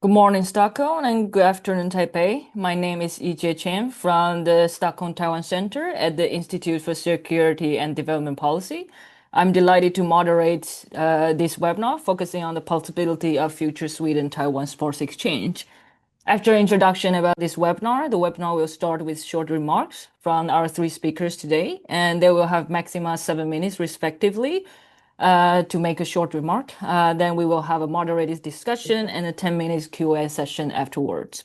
Good morning, Stockholm, and good afternoon, Taipei. My name is EJ Chen from the Stockholm Taiwan Center at the Institute for Security and Development Policy. I'm delighted to moderate this webinar focusing on the possibility of future Sweden-Taiwan sports exchange. After introduction about this webinar, the webinar will start with short remarks from our three speakers today, and they will have maximum 7 minutes respectively to make a short remark. Then we will have a moderated discussion and a 10 minutes Q&A session afterwards.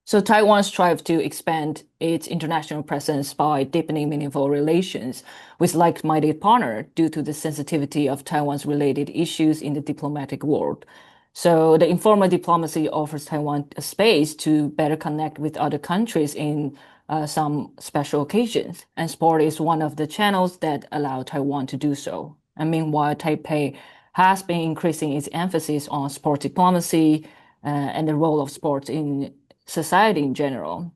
So Taiwan strives to expand its international presence by deepening meaningful relations with like-minded partners due to the sensitivity of Taiwan's related issues in the diplomatic world. So the informal diplomacy offers Taiwan a space to better connect with other countries in some special occasions, and sport is one of the channels that allow Taiwan to do so. And meanwhile, Taipei has been increasing its emphasis on sport diplomacy and the role of sports in society in general.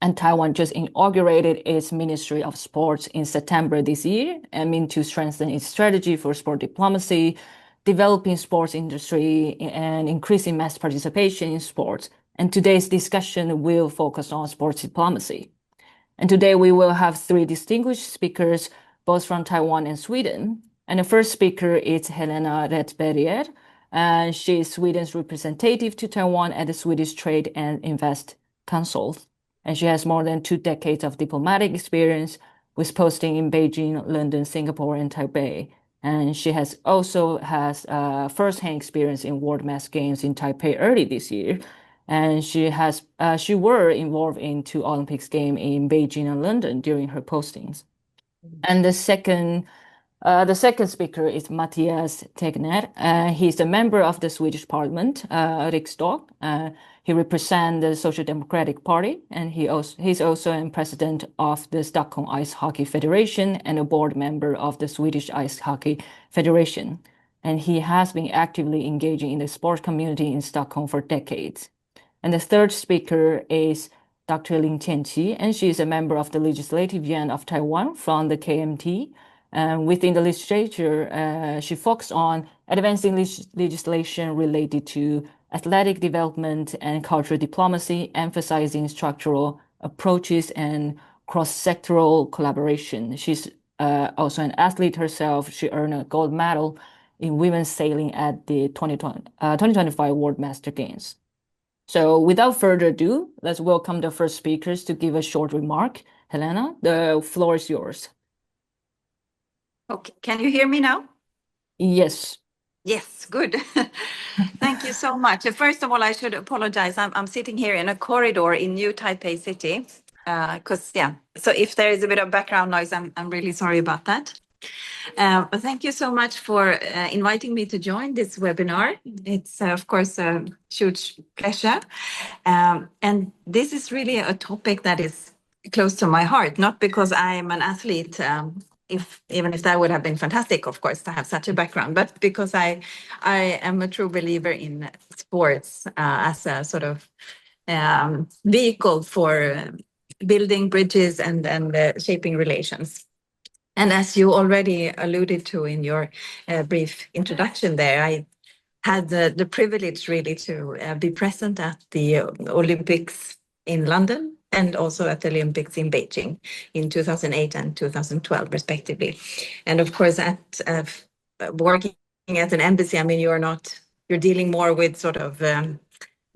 And Taiwan just inaugurated its Ministry of Sports in September this year, aiming to strengthen its strategy for sport diplomacy, developing sports industry, and increasing mass participation in sports. And today's discussion will focus on sports diplomacy. And today we will have three distinguished speakers, both from Taiwan and Sweden. And the first speaker is Helena Rättberger, and she is Sweden's representative to Taiwan at the Swedish Trade and Invest Council. And she has more than 2 decades of diplomatic experience with posting in Beijing, London, Singapore, and Taipei. And she also has first-hand experience in World Mass Games in Taipei early this year. And she were involved in 2 Olympics games in Beijing and London during her postings. And the second speaker is Mattias Tegner. He's a member of the Swedish Parliament, Riksdag. He represents the Social Democratic Party, and he's also a president of the Stockholm Ice Hockey Federation and a board member of the Swedish Ice Hockey Federation. And he has been actively engaging in the sports community in Stockholm for decades. And the third speaker is Dr. Lin Tianqi, and she is a member of the Legislative Yuan of Taiwan from the KMT. Within the legislature, she focused on advancing legislation related to athletic development and cultural diplomacy, emphasizing structural approaches and cross-sectoral collaboration. She's also an athlete herself. She earned a gold medal in women's sailing at the 2025 World Master Games. So without further ado, let's welcome the first speakers to give a short remark. Helena, the floor is yours. Okay, can you hear me now? Yes. Yes, good. Thank you so much. First of all, I should apologize. I'm sitting here in a corridor in New Taipei City. So if there is a bit of background noise, I'm really sorry about that. But thank you so much for inviting me to join this webinar. It's, of course, a huge pleasure. And this is really a topic that is close to my heart, not because I'm an athlete, even if that would have been fantastic, of course, to have such a background, but because I am a true believer in sports as a sort of vehicle for building bridges and shaping relations. And as you already alluded to in your brief introduction there, I had the privilege really to be present at the Olympics in London and also at the Olympics in Beijing in 2008 and 2012, respectively. And of course, at working at an embassy, I mean, you're dealing more with sort of,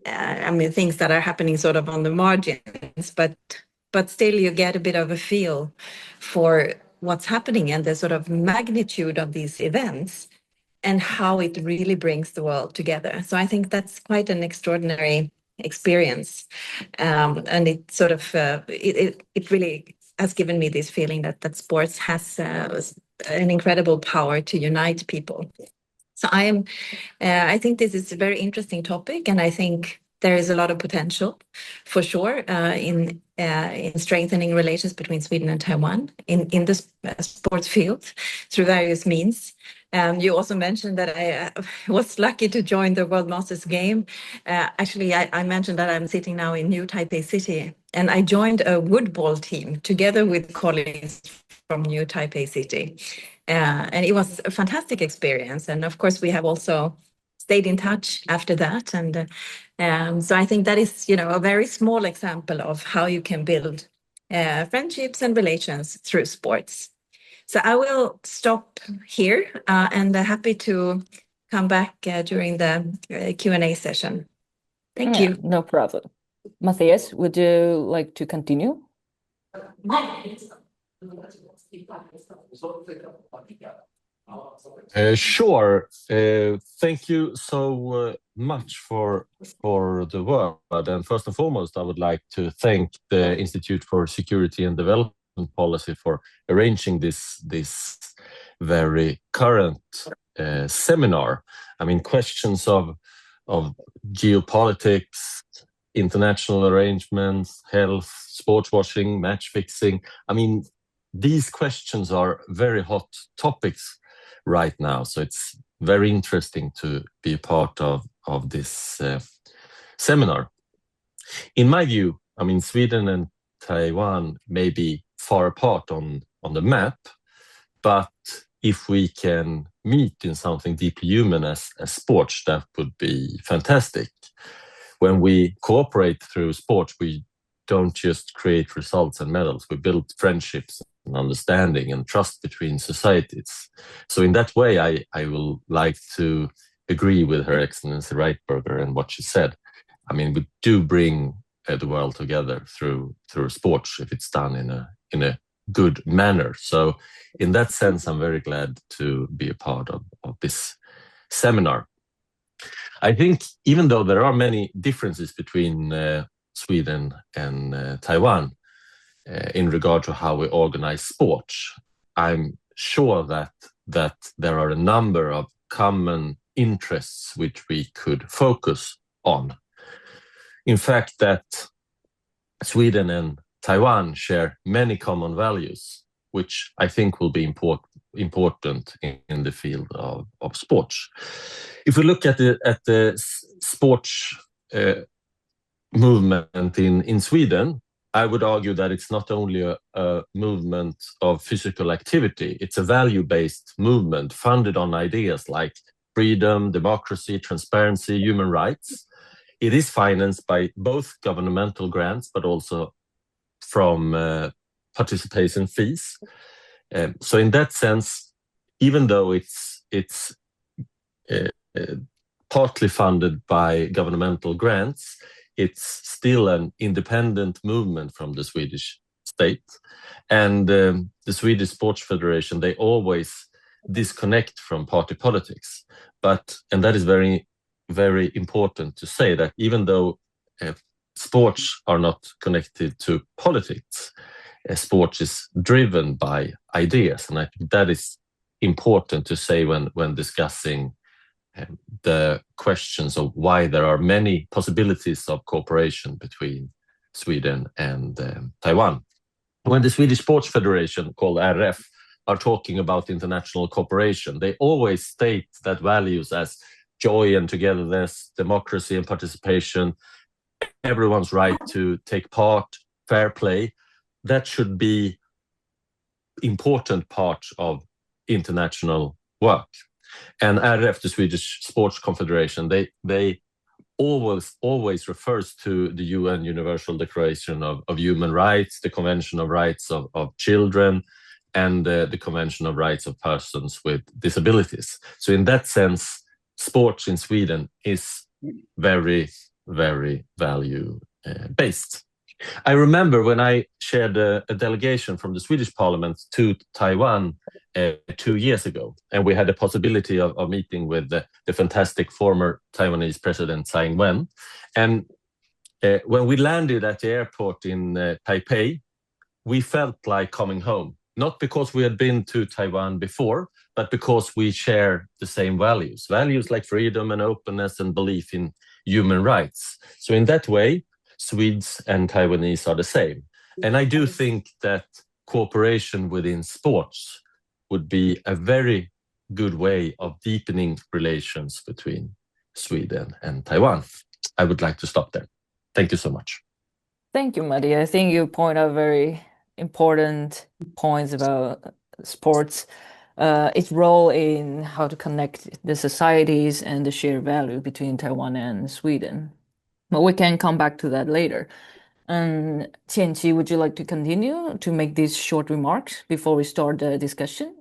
things that are happening sort of on the margins, but still you get a bit of a feel for what's happening and the sort of magnitude of these events and how it really brings the world together. So I think that's quite an extraordinary experience, and it sort of it really has given me this feeling that sports has an incredible power to unite people. So I think this is a very interesting topic, and I think there is a lot of potential for sure in strengthening relations between Sweden and Taiwan in the sports field through various means. You also mentioned that I was lucky to join the World Masters game. Actually, I mentioned that I'm sitting now in New Taipei City, and I joined a woodball team together with colleagues from New Taipei City. And it was a fantastic experience. And of course, we have also stayed in touch after that. And so I think that is, a very small example of how you can build friendships and relations through sports. So I will stop here and happy to come back during the Q&A session. Thank you. No problem. Matthias, would you like to continue? Sure. Thank you so much for the word. And first and foremost, I would like to thank the Institute for Security and Development Policy for arranging this very current seminar. I mean, questions of geopolitics, international arrangements, health, sports washing, match fixing. I mean, these questions are very hot topics right now. So it's very interesting to be a part of this seminar. In my view, I mean, Sweden and Taiwan may be far apart on the map, but if we can meet in something deeply human as sports, that would be fantastic. When we cooperate through sports, we don't just create results and medals, we build friendships and understanding and trust between societies. So in that way, I will like to agree with Her Excellency Reitberger and what she said. I mean, we do bring the world together through sports if it's done in a good manner. So in that sense, I'm very glad to be a part of this seminar. I think even though there are many differences between Sweden and Taiwan in regard to how we organize sports, I'm sure that there are a number of common interests which we could focus on. In fact, that Sweden and Taiwan share many common values, which I think will be important in the field of sports. If we look at the sports movement in Sweden, I would argue that it's not only a movement of physical activity, it's a value-based movement funded on ideas like freedom, democracy, transparency, human rights. It is financed by both governmental grants, but also from participation fees. So in that sense, even though it's partly funded by governmental grants, it's still an independent movement from the Swedish state. And the Swedish Sports Federation, they always disconnect from party politics. And that is very, very important to say, that even though sports are not connected to politics, sports is driven by ideas. And I think that is important to say when discussing the questions of why there are many possibilities of cooperation between Sweden and Taiwan. When the Swedish Sports Federation, called RF, are talking about international cooperation, they always state that values as joy and togetherness, democracy and participation, everyone's right to take part, fair play, that should be important part of international work. And RF, the Swedish Sports Confederation, they always refers to the UN Universal Declaration of Human Rights, the Convention of Rights of Children, and the Convention of Rights of Persons with Disabilities. So in that sense, sports in Sweden is very, very value-based. I remember when I chaired a delegation from the Swedish Parliament to Taiwan 2 years ago, and we had the possibility of meeting with the fantastic former Taiwanese President Tsai Ing-wen. And when we landed at the airport in Taipei, we felt like coming home, not because we had been to Taiwan before, but because we share the same values like freedom and openness and belief in human rights. So in that way, Swedes and Taiwanese are the same. And I do think that cooperation within sports would be a very good way of deepening relations between Sweden and Taiwan. I would like to stop there. Thank you so much. Thank you, Matti. I think you point out very important points about sports. its role in how to connect the societies and the shared value between Taiwan and Sweden. But we can come back to that later. And Qianqi, would you like to continue to make these short remarks before we start the discussion?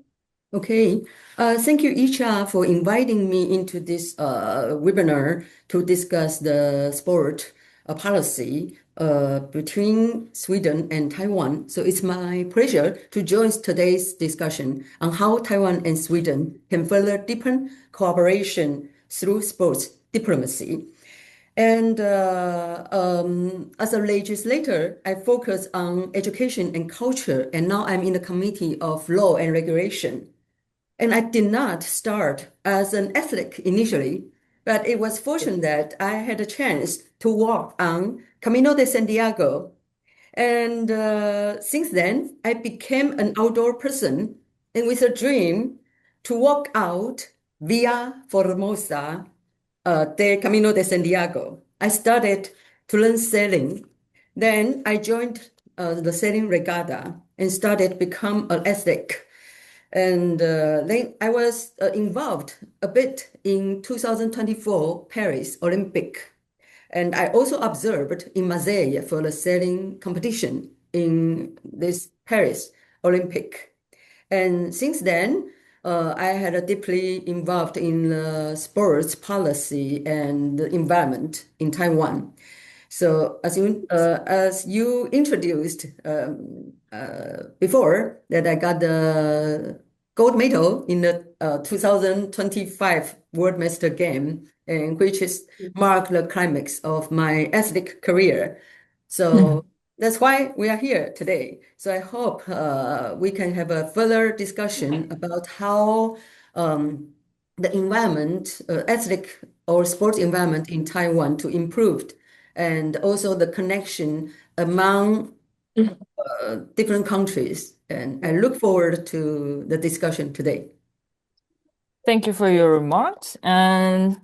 Okay. Thank you, Isha, for inviting me into this webinar to discuss the sport policy between Sweden and Taiwan. So it's my pleasure to join today's discussion on how Taiwan and Sweden can further deepen cooperation through sports diplomacy. And as a legislator, I focus on education and culture, and now I'm in the Committee of Law and Regulation. And I did not start as an athlete initially, but it was fortunate that I had a chance to walk on Camino de Santiago. And since then, I became an outdoor person and with a dream to walk out via Formosa de Camino de Santiago. I started to learn sailing. Then I joined the sailing regatta and started become an athlete. And then I was involved a bit in 2024 Paris Olympic. And I also observed in Marseille for the sailing competition in this Paris Olympic. And since then, I had a deeply involved in sports policy and the environment in Taiwan. So as you introduced before, that I got the gold medal in the 2025 World Master Game, and which is marked the climax of my athletic career. So that's why we are here today. So I hope we can have a further discussion about how the environment, athletic or sports environment in Taiwan to improve, and also the connection among different countries. And I look forward to the discussion today. Thank you for your remarks. And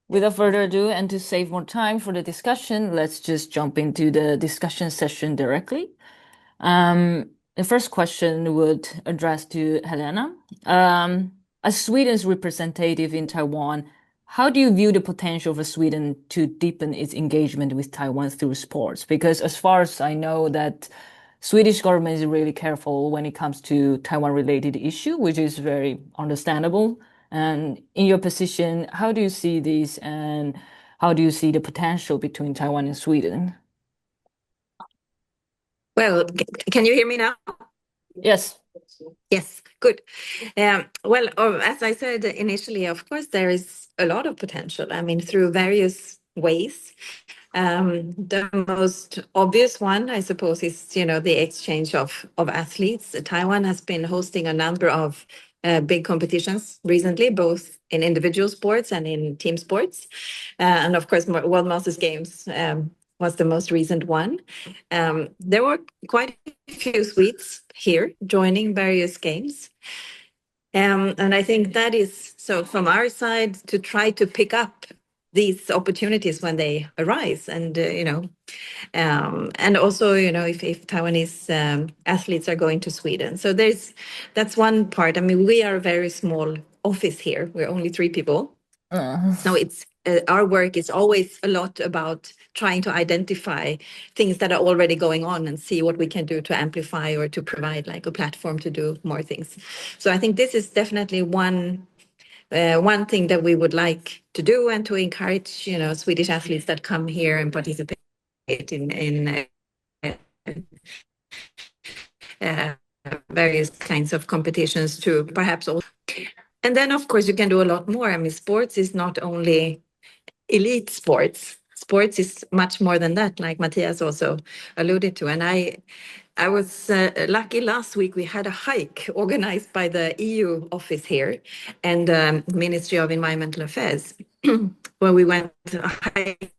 without further ado, and to save more time for the discussion, let's just jump into the discussion session directly. The first question would address to Helena. As Sweden's representative in Taiwan, how do you view the potential for Sweden to deepen its engagement with Taiwan through sports? Because as far as I know, that Swedish government is really careful when it comes to Taiwan-related issue, which is very understandable. And in your position, how do you see this, and how do you see the potential between Taiwan and Sweden? Well, can you hear me now? Yes. Yes, good. Well, as I said initially, of course, there is a lot of potential. I mean, through various ways. The most obvious one, I suppose, is the exchange of athletes. Taiwan has been hosting a number of big competitions recently, both in individual sports and in team sports, and of course, World Masters Games was the most recent one. There were quite a few Swedes here joining various games. And I think that is so from our side to try to pick up these opportunities when they arise, and and also if Taiwanese athletes are going to Sweden, so that's one part. I mean, we are a very small office here. We're only 3 people. So it's our work is always a lot about trying to identify things that are already going on and see what we can do to amplify or to provide like a platform to do more things. So I think this is definitely one thing that we would like to do, and to encourage Swedish athletes that come here and participate in various kinds of competitions to perhaps also. And then, of course, you can do a lot more. I mean, sports is not only elite sports. Sports is much more than that, like Matthias also alluded to. And I was lucky last week. We had a hike organized by the EU office here and Ministry of Environmental Affairs, where we went hiking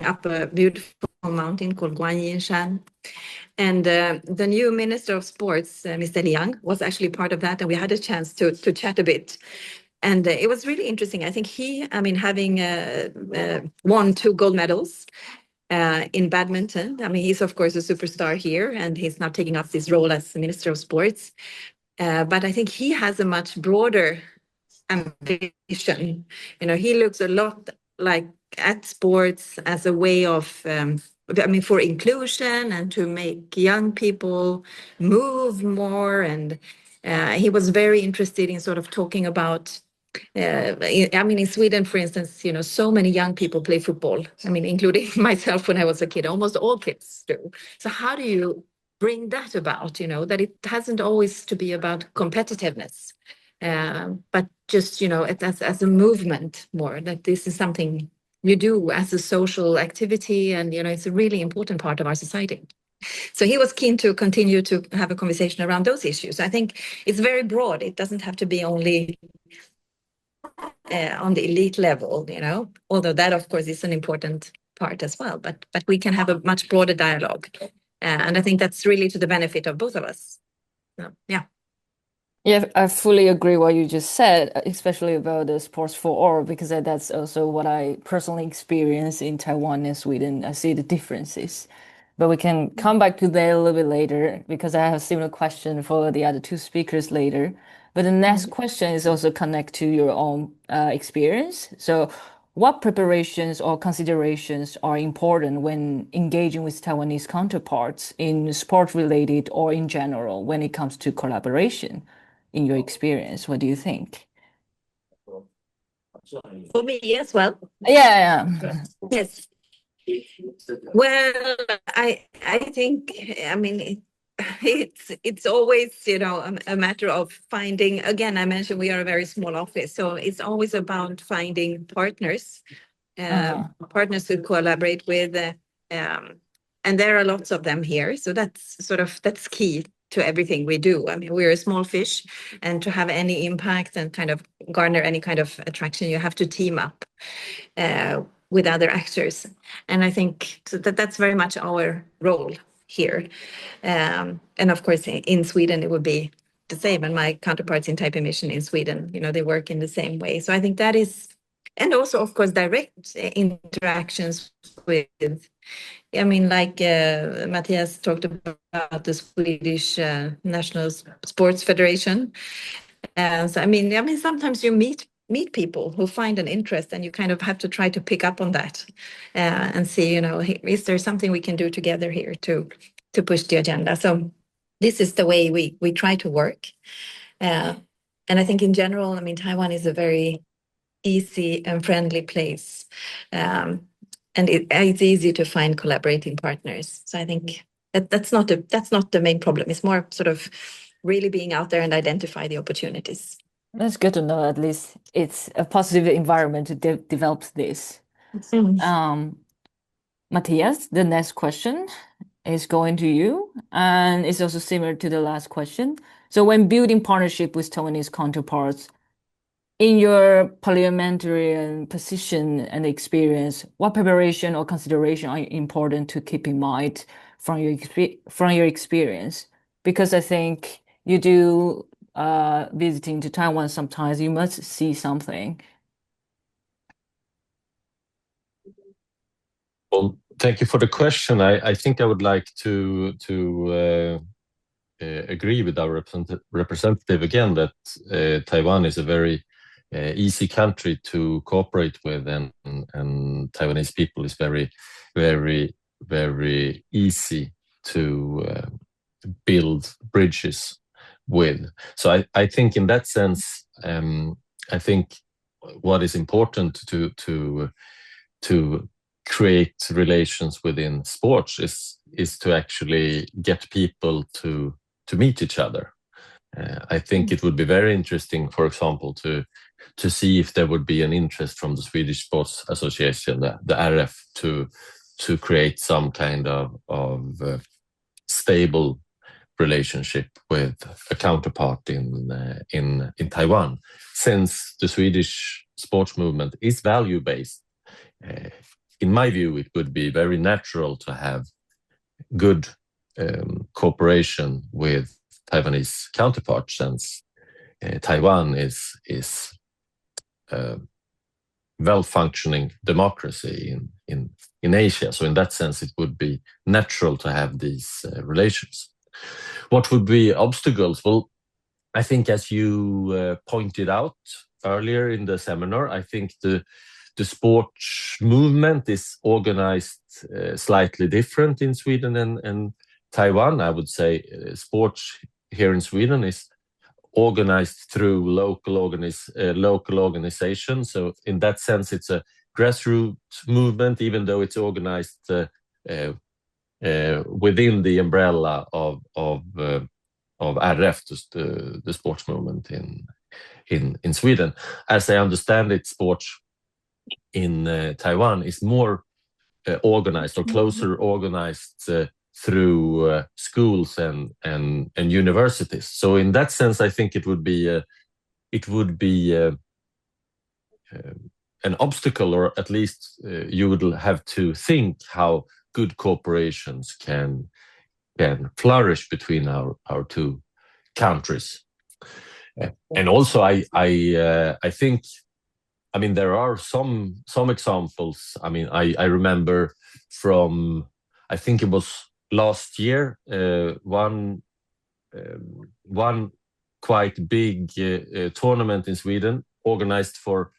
up a beautiful mountain called Guanyin. And the new Minister of Sports, Mr. Liang, was actually part of that, and we had a chance to chat a bit. And it was really interesting. I think having won 2 gold medals in badminton. I mean, he's of course a superstar here, and he's now taking up this role as the Minister of Sports. But I think he has a much broader ambition. He looks a lot like at sports as a way of, for inclusion and to make young people move more. And he was very interested in sort of talking about, in Sweden, for instance, so many young people play football. Including myself when I was a kid, almost all kids do. So how do you bring that about, that it hasn't always to be about competitiveness, but just, as a movement more, that this is something you do as a social activity, and, it's a really important part of our society. So he was keen to continue to have a conversation around those issues. I think it's very broad. It doesn't have to be only on the elite level, although that, of course, is an important part as well. But we can have a much broader dialogue. And I think that's really to the benefit of both of us. So, yeah. Yeah, I fully agree what you just said, especially about the sports for all, because that's also what I personally experience in Taiwan and Sweden. I see the differences. But we can come back to that a little bit later, because I have a similar question for the other two speakers later. But the next question is also connect to your own experience. So what preparations or considerations are important when engaging with Taiwanese counterparts in sport-related or in general when it comes to collaboration? In your experience, what do you think? For me as well. Yeah. Yes. Well, I think, it's always, a matter of finding, again, I mentioned we are a very small office, so it's always about finding partners, partners to collaborate with, and there are lots of them here. So that's key to everything we do. We're a small fish, and to have any impact and kind of garner any kind of attraction, you have to team up with other actors. And I think that's very much our role here. And of course, in Sweden, it would be the same. And my counterparts in Taipei Mission in Sweden, they work in the same way. So I think that is, and also, of course, direct interactions with, like Matthias talked about the Swedish National Sports Federation. So sometimes you meet people who find an interest, and you kind of have to try to pick up on that and see, is there something we can do together here to push the agenda? So this is the way we try to work. And I think in general, Taiwan is a very easy and friendly place. And it's easy to find collaborating partners. So I think that's not the main problem. It's more sort of really being out there and identify the opportunities. That's good to know. At least it's a positive environment to develop this. Matthias, the next question is going to you, and it's also similar to the last question. So when building partnership with Taiwanese counterparts, in your parliamentarian position and experience, what preparation or consideration are important to keep in mind from your experience? Because I think you do visiting to Taiwan sometimes, you must see something. Well, thank you for the question. I think I would like to agree with our representative again that Taiwan is a very easy country to cooperate with, and Taiwanese people is very, very, very easy to build bridges with. So I think in that sense, I think what is important to create relations within sports is to actually get people to meet each other. I think it would be very interesting, for example, to see if there would be an interest from the Swedish Sports Association, the RF, to create some kind of stable relationship with a counterpart in Taiwan, since the Swedish sports movement is value-based. In my view, it would be very natural to have good cooperation with Taiwanese counterparts, since Taiwan is a well-functioning democracy in Asia. So in that sense, it would be natural to have these relations. What would be obstacles? Well, I think, as you pointed out earlier in the seminar, I think the sports movement is organized slightly different in Sweden and Taiwan. I would say sports here in Sweden is organized through local organizations. So in that sense, it's a grassroots movement, even though it's organized within the umbrella of RF, the sports movement in Sweden. As I understand it, sports in Taiwan is more organized or closer organized through schools and universities. So in that sense, I think it would be an obstacle, or at least you would have to think how good cooperations can flourish between our two countries. And also, I think, I mean, there are some examples. I mean, I remember from, I think it was last year, one quite big tournament in Sweden organized for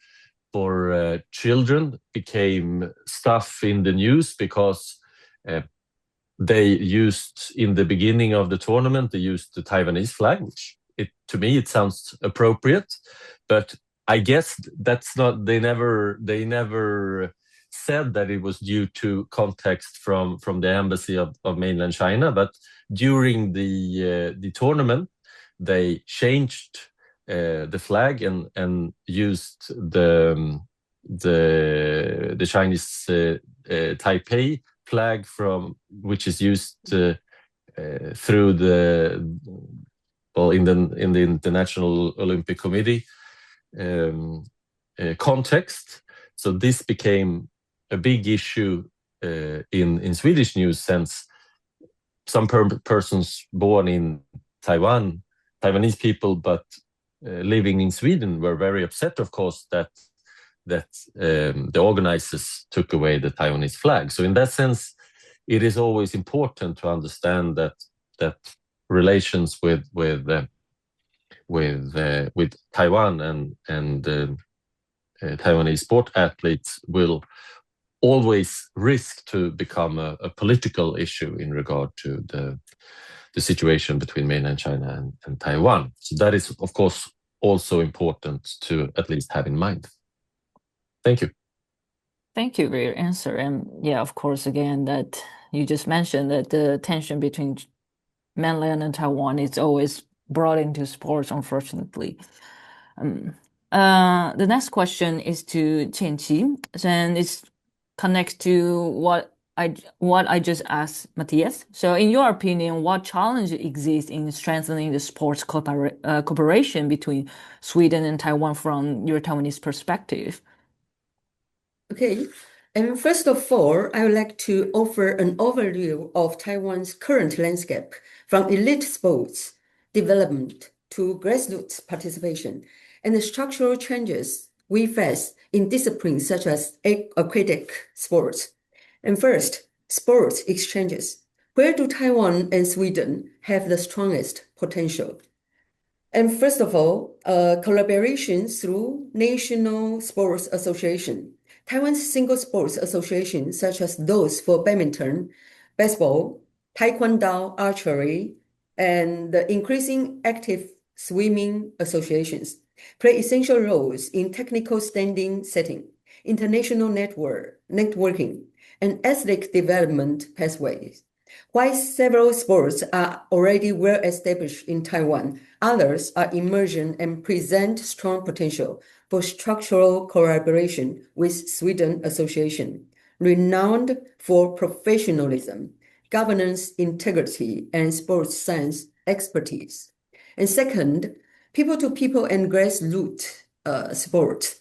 children became stuff in the news because they used, in the beginning of the tournament, they used the Taiwanese flag, which to me it sounds appropriate, but I guess that's not. They never said that it was due to context from the embassy of mainland China. But during the tournament, they changed the flag and used the Chinese Taipei flag, which is used through in the International Olympic Committee context. So this became a big issue in Swedish news, since some persons born in Taiwan, Taiwanese people, but living in Sweden, were very upset, of course, that the organizers took away the Taiwanese flag. So in that sense, it is always important to understand that relations with Taiwan and Taiwanese sport athletes will always risk to become a political issue in regard to the situation between mainland China and Taiwan. So that is, of course, also important to at least have in mind. Thank you. Thank you for your answer. And yeah, of course, again, that you just mentioned that the tension between mainland and Taiwan is always brought into sports, unfortunately. The next question is to Qianqi, and it connects to what I just asked Matthias. So in your opinion, what challenge exists in strengthening the sports cooperation between Sweden and Taiwan from your Taiwanese perspective? Okay, and first of all, I would like to offer an overview of Taiwan's current landscape, from elite sports development to grassroots participation, and the structural changes we face in disciplines such as aquatic sports. And first, sports exchanges. Where do Taiwan and Sweden have the strongest potential? And first of all, collaboration through national sports association. Taiwan's single sports associations, such as those for badminton, baseball, taekwondo, archery, and the increasing active swimming associations, play essential roles in technical standing setting, international networking, and athletic development pathways. While several sports are already well established in Taiwan, others are emerging and present strong potential for structural collaboration with Sweden Association, renowned for professionalism, governance integrity, and sports science expertise. And second, people-to-people and grassroots sports.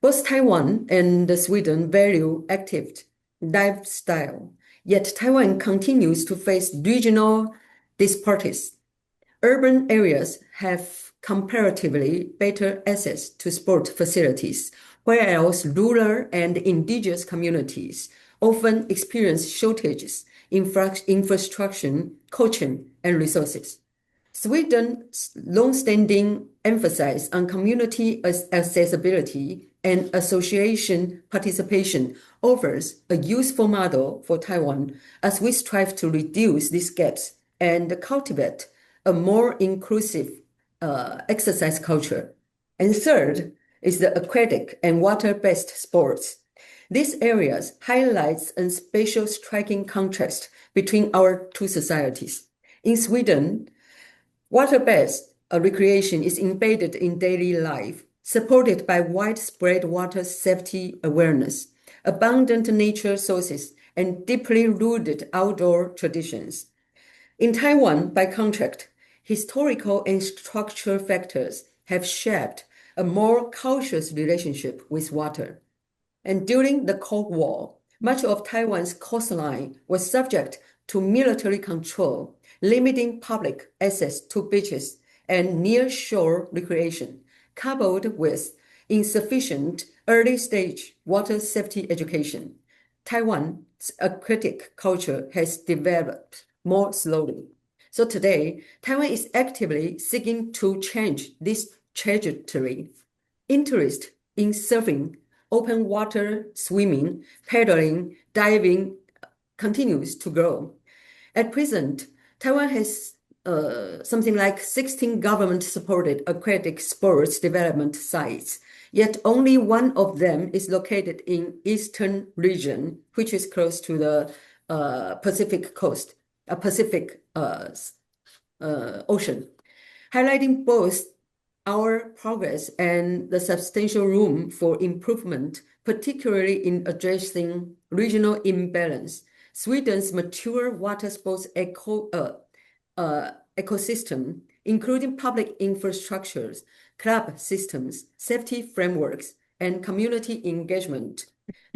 Both Taiwan and Sweden value active lifestyle, yet Taiwan continues to face regional disparities. Urban areas have comparatively better access to sport facilities, whereas rural and indigenous communities often experience shortages in infrastructure, coaching, and resources. Sweden's long-standing emphasis on community accessibility and association participation offers a useful model for Taiwan as we strive to reduce these gaps and cultivate a more inclusive exercise culture. And third is the aquatic and water-based sports. These areas highlights a spatial striking contrast between our two societies. In Sweden, water-based recreation is embedded in daily life, supported by widespread water safety awareness, abundant nature sources, and deeply rooted outdoor traditions. In Taiwan, by contrast, historical and structural factors have shaped a more cautious relationship with water. And during the Cold War, much of Taiwan's coastline was subject to military control, limiting public access to beaches and near-shore recreation, coupled with insufficient early-stage water safety education. Taiwan's aquatic culture has developed more slowly. So today, Taiwan is actively seeking to change this trajectory. Interest in surfing, open water swimming, paddling, diving continues to grow. At present, Taiwan has something like 16 government-supported aquatic sports development sites, yet only one of them is located in eastern region, which is close to the Pacific coast, Pacific Ocean, highlighting both our progress and the substantial room for improvement, particularly in addressing regional imbalance. Sweden's mature water sports ecosystem, including public infrastructures, club systems, safety frameworks, and community engagement,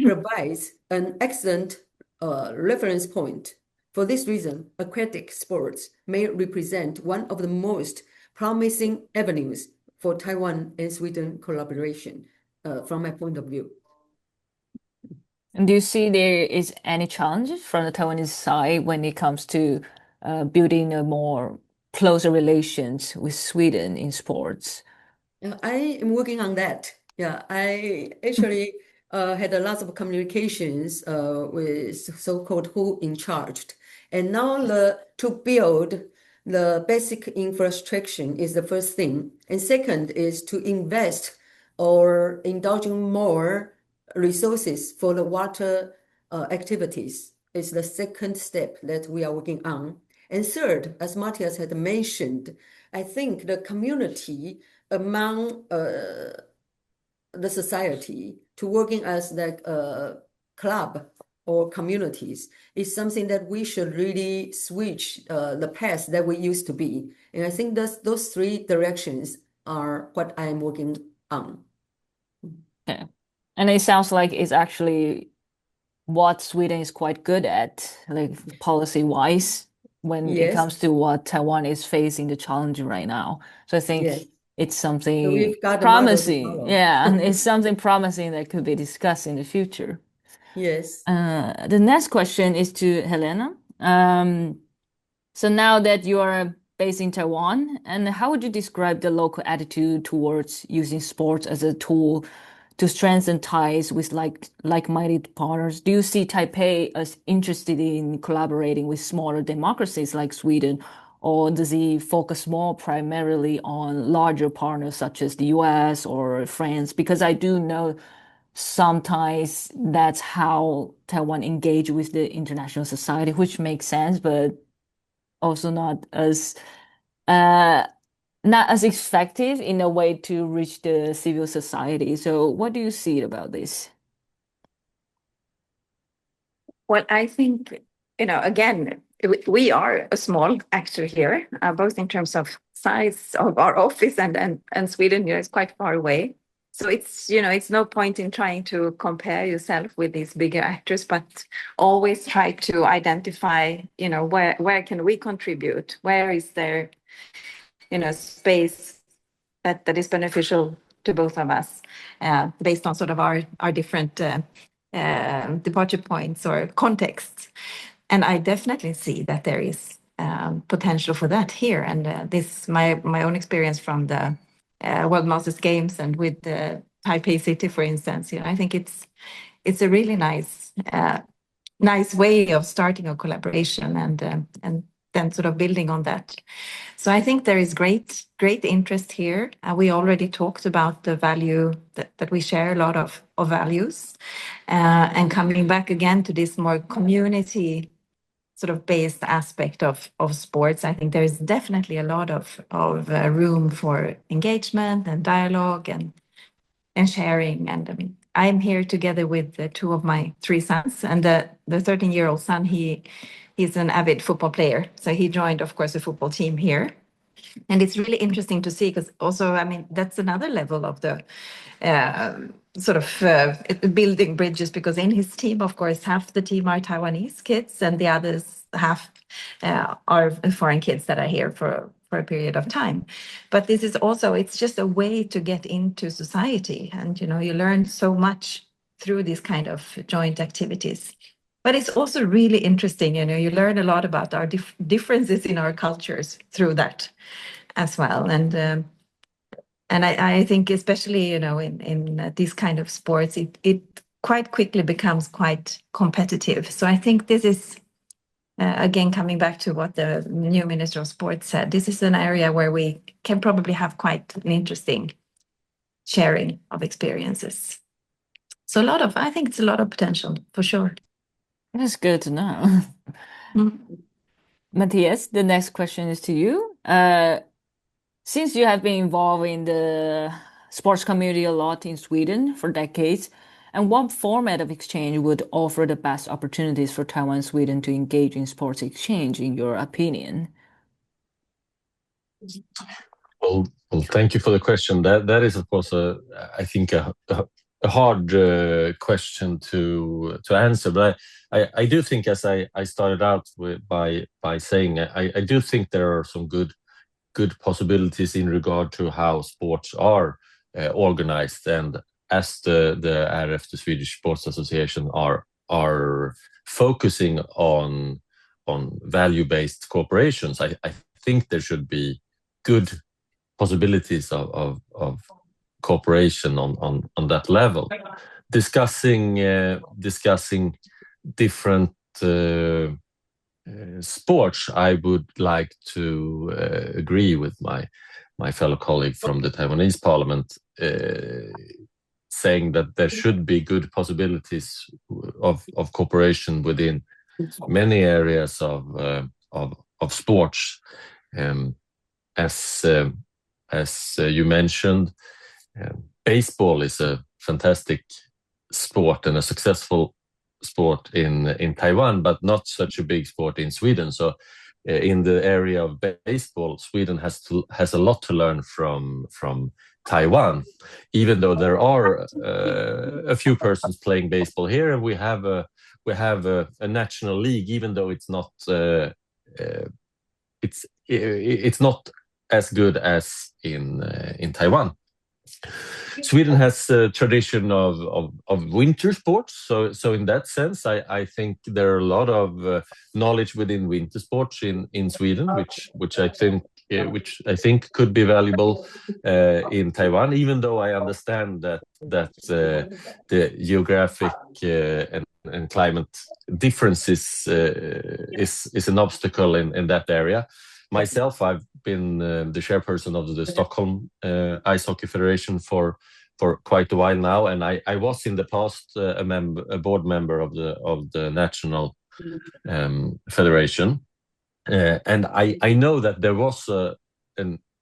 provides an excellent reference point. For this reason, aquatic sports may represent one of the most promising avenues for Taiwan and Sweden collaboration, from my point of view. And do you see there is any challenges from the Taiwanese side when it comes to building a more closer relations with Sweden in sports? I am working on that. Yeah, I actually had a lot of communications with so-called who in charge. And now to build the basic infrastructure is the first thing. And second is to invest or indulging more resources for the water activities is the second step that we are working on. And third, as Matthias had mentioned, I think the community among the society to working as like a club or communities is something that we should really switch the path that we used to be. And I think those three directions are what I am working on. Okay. And it sounds like it's actually what Sweden is quite good at, like policy-wise, when it Yes. comes to what Taiwan is facing the challenge right now. So I think Yes. it's So something we've got a model to promising. follow. Yeah, and it's something promising that could be discussed in the future. Yes. The next question is to Helena. So now that you are based in Taiwan, and how would you describe the local attitude towards using sports as a tool to strengthen ties with like-minded partners? Do you see Taipei as interested in collaborating with smaller democracies like Sweden, or does he focus more primarily on larger partners such as the US or France? Because I do know sometimes that's how Taiwan engage with the international society, which makes sense, but also not as effective in a way to reach the civil society. So what do you see about this? Well, I think, again, we are a small actor here, both in terms of size of our office and Sweden, is quite far away. So it's no point in trying to compare yourself with these bigger actors, but always try to identify, where can we contribute? Where is there, space that is beneficial to both of us, based on sort of our different departure points or contexts. And I definitely see that there is potential for that here. And this my own experience from the World Masters Games and with the Taipei City, for instance. I think it's a really nice way of starting a collaboration and then sort of building on that. So I think there is great interest here. We already talked about the value that we share a lot of values, and coming back again to this more community sort of based aspect of sports. I think there is definitely a lot of room for engagement and dialogue and sharing. And I mean, I'm here together with two of my three sons, and the 13-year-old son, he's an avid football player. So he joined, of course, a football team here. And it's really interesting to see because also, I mean, that's another level of the sort of building bridges, because in his team, of course, half the team are Taiwanese kids and the others half are foreign kids that are here for a period of time. But this is also, it's just a way to get into society. And, you learn so much through these kind of joint activities. But it's also really interesting, you learn a lot about our differences in our cultures through that as well. And I think especially, in these kind of sports, it quite quickly becomes quite competitive. So I think this is, again, coming back to what the new Minister of Sports said, this is an area where we can probably have quite an interesting sharing of experiences. So I think it's a lot of potential for sure. That's good to know. Matthias, the next question is to you. Since you have been involved in the sports community a lot in Sweden for decades, and what format of exchange would offer the best opportunities for Taiwan and Sweden to engage in sports exchange, in your opinion? Well, thank you for the question. That is, of course, I think a hard question to answer. But I do think, as I started out by saying, I do think there are some good possibilities in regard to how sports are organized, and as the RF, the Swedish Sports Association, are focusing on value-based corporations. I think there should be good possibilities of cooperation on that level. Discussing different sports, I would like to agree with my fellow colleague from the Taiwanese parliament, saying that there should be good possibilities of cooperation within many areas of sports. As you mentioned, baseball is a fantastic sport and a successful sport in Taiwan, but not such a big sport in Sweden. So in the area of baseball, Sweden has a lot to learn from Taiwan, even though there are a few persons playing baseball here, and we have a national league, even though it's not as good as in Taiwan. Sweden has a tradition of winter sports, so in that sense, I think there are a lot of knowledge within winter sports in Sweden, which I think could be valuable in Taiwan. Even though I understand that the geographic and climate differences is an obstacle in that area. Myself, I've been the chairperson of the Stockholm Ice Hockey Federation for quite a while now, and I was in the past a board member of the national federation, and I know that there was a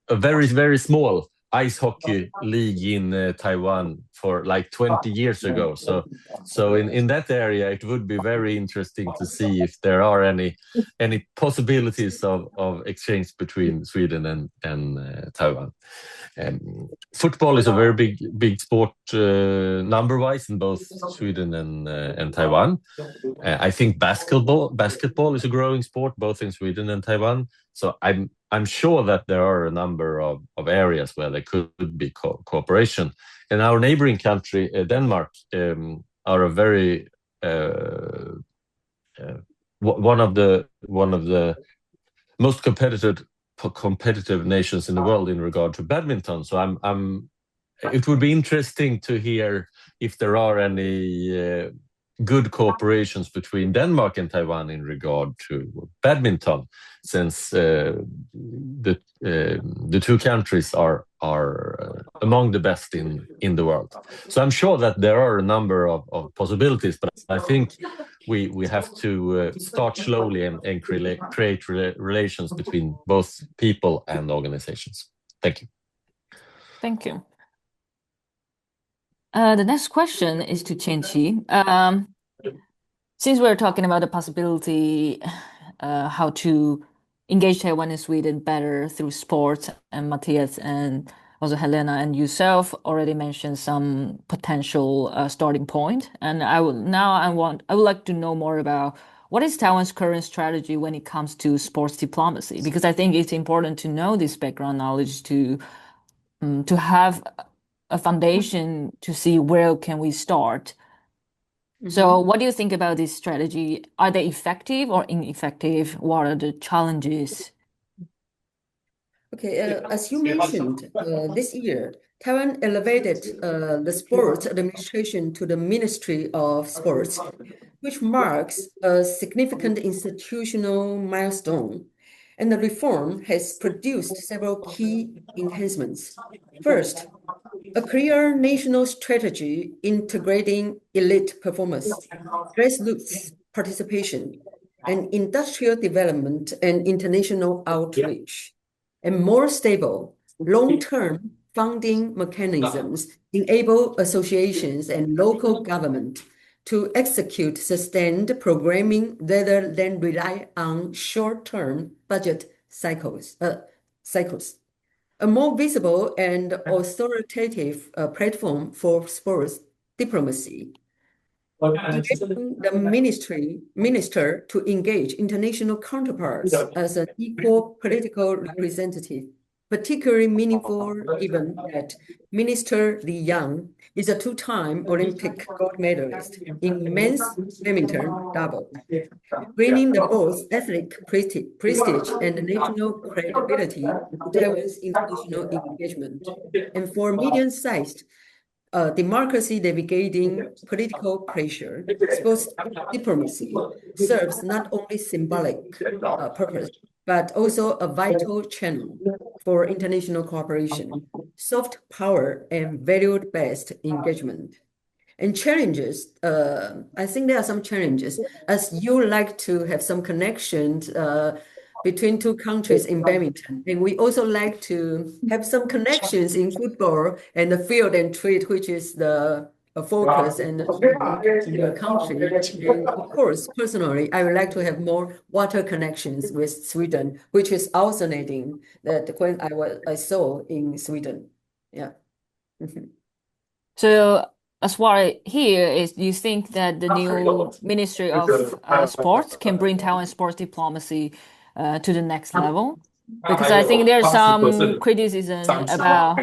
very, very small ice hockey league in Taiwan for like 20 years ago. So in that area, it would be very interesting to see if there are any possibilities of exchange between Sweden and Taiwan. Football is a very big sport number-wise in both Sweden and Taiwan. I think basketball is a growing sport both in Sweden and Taiwan. So I'm sure that there are a number of areas where there could be cooperation. And our neighboring country, Denmark, are a very one of the most competitive nations in the world in regard to badminton. So it would be interesting to hear if there are any good cooperations between Denmark and Taiwan in regard to badminton, since the two countries are among the best in the world. So I'm sure that there are a number of possibilities, but I think we have to start slowly and create relations between both people and organizations. Thank you. Thank you. The next question is to Qianqi. Since we're talking about the possibility how to engage Taiwan and Sweden better through sports, and Matthias and also Helena and yourself already mentioned some potential starting point. And I would like to know more about what is Taiwan's current strategy when it comes to sports diplomacy, because I think it's important to know this background knowledge to have a foundation to see where can we start. So what do you think about this strategy? Are they effective or ineffective? What are the challenges? Okay, as you mentioned, this year, Taiwan elevated the sports administration to the Ministry of Sports, which marks a significant institutional milestone. And the reform has produced several key enhancements. First, a clear national strategy integrating elite performance, grassroots participation, and industrial development and international outreach, and more stable, long-term funding mechanisms enable associations and local government to execute sustained programming rather than rely on short-term budget cycles. A more visible and authoritative platform for sports diplomacy, enabling the minister to engage international counterparts as an equal political representative. Particularly meaningful given that Minister Li Yang is a two-time Olympic gold medalist in men's badminton double, bringing the both athletic prestige and national credibility to Taiwan's international engagement. And for medium-sized democracy navigating political pressure, sports diplomacy serves not only symbolic purpose, but also a vital channel for international cooperation, soft power, and value-based engagement. And challenges, I think there are some challenges, as you like to have some connections between two countries in badminton. And we also like to have some connections in football and the field and trade, which is the focus and the country. And of course, personally, I would like to have more water connections with Sweden, which is fascinating that when I saw in Sweden. Yeah. So as far as here is, do you think that the new Ministry of Sports can bring Taiwan sports diplomacy to the next level? Because I think there's some criticism about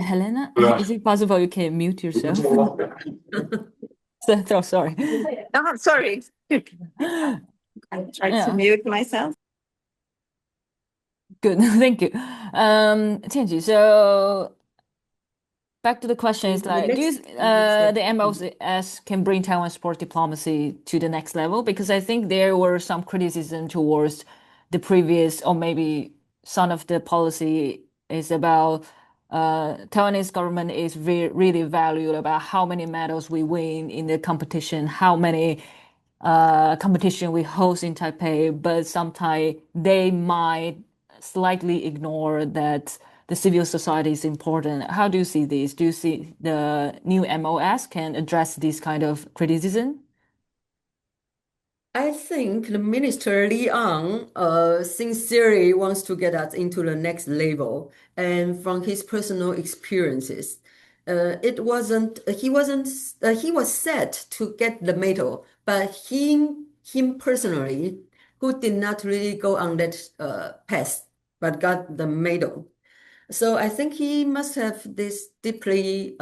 Helena. Is it possible you can mute yourself? So sorry. No, I'm sorry. I tried to mute myself. Good, thank you. Tianji, so back to the question is like, do you, the MOS can bring Taiwan sport diplomacy to the next level? Because I think there were some criticism towards the previous, or maybe some of the policy is about Taiwanese government is really valued about how many medals we win in the competition, how many competition we host in Taipei, but sometimes they might slightly ignore that the civil society is important. How do you see this? Do you see the new MOS can address this kind of criticism? I think the Minister Li Yang sincerely wants to get us into the next level, and from his personal experiences, he was set to get the medal, but him personally, who did not really go on that path, but got the medal. So I think he must have this deeply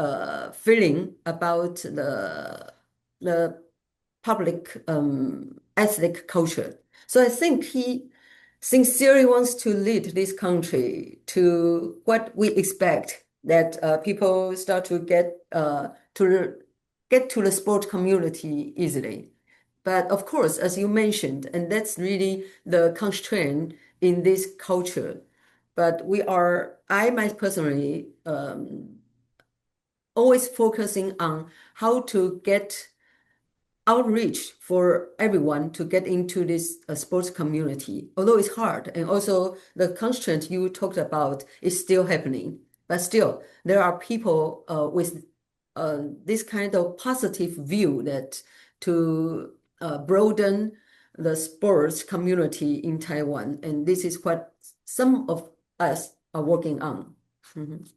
feeling about the public athletic culture. So I think he sincerely wants to lead this country to what we expect, that people start to get to the sport community easily. But of course, as you mentioned, and that's really the constraint in this culture. But I might personally always focusing on how to get outreach for everyone to get into this sports community, although it's hard. And also the constraint you talked about is still happening. But still, there are people with this kind of positive view that to broaden the sports community in Taiwan. And this is what some of us are working on. Mhm.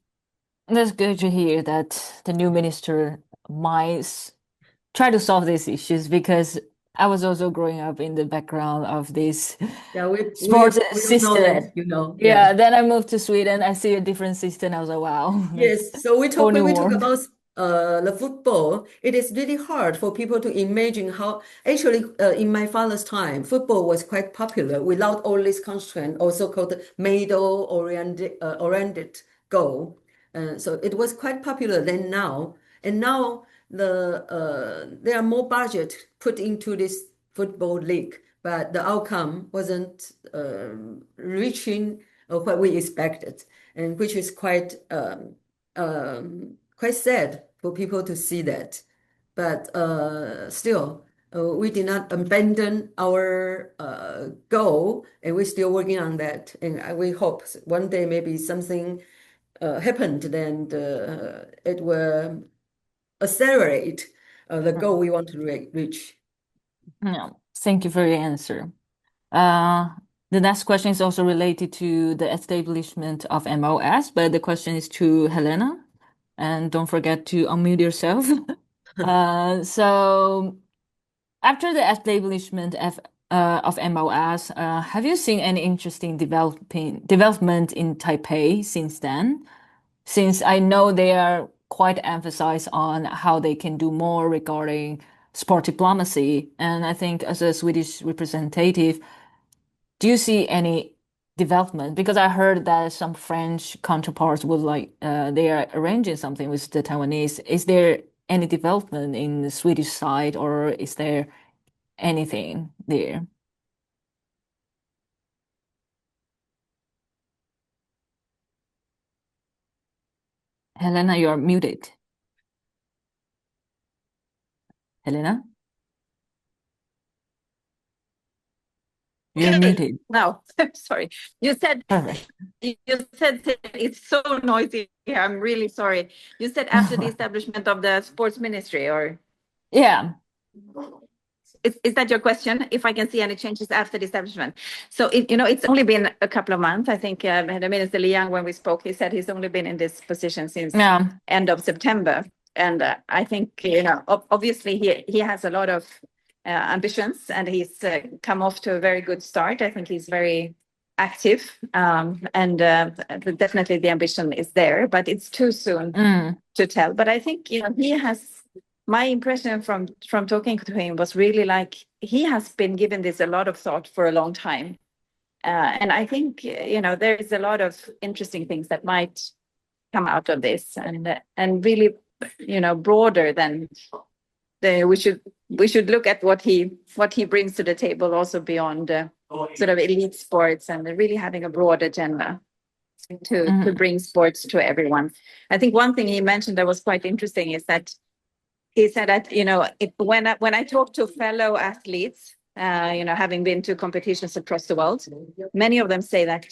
That's good to hear that the new minister might try to solve these issues, because I was also growing up in the background of this Yeah, we sports we know system. that, Yeah. Yeah, then I moved to Sweden. I see a different system. I was like, wow, Yes, so whole when new we talk world. about the football, it is really hard for people to imagine how actually in my father's time, football was quite popular without all this constraint, also called medal oriented goal. So it was quite popular then now, and now there are more budget put into this football league, but the outcome wasn't reaching what we expected, and which is quite sad for people to see that. But still, we did not abandon our goal, and we're still working on that. And we hope one day maybe something happened, then it will accelerate the goal we want to reach. Yeah, thank you for your answer. The next question is also related to the establishment of MOS, but the question is to Helena. And don't forget to unmute yourself. So after the establishment of MOS, have you seen any interesting development in Taipei since then? Since I know they are quite emphasized on how they can do more regarding sport diplomacy. And I think as a Swedish representative, do you see any development? Because I heard that some French counterparts would they are arranging something with the Taiwanese. Is there any development in the Swedish side, or is there anything there? Helena, you're muted. Helena? You're muted. No, sorry. You said Perfect. it's so noisy here. I'm really sorry. You said after the establishment of the sports ministry, or Yeah. is that your question? If I can see any changes after the establishment? So it's only been a couple of months. I think the Minister Liang, when we spoke, he said he's only been in this position since Yeah. end of September. And I think obviously he has a lot of ambitions, and he's come off to a very good start. I think he's very active, and definitely the ambition is there, but it's too soon to tell. But I think he has. My impression from talking to him was really like he has been given this a lot of thought for a long time, and I think there is a lot of interesting things that might come out of this, and really broader than we should look at what he brings to the table, also beyond sort of elite sports, and really having a broad agenda to bring sports to everyone. I think one thing he mentioned that was quite interesting is that he said that when I talk to fellow athletes, having been to competitions across the world, many of them say that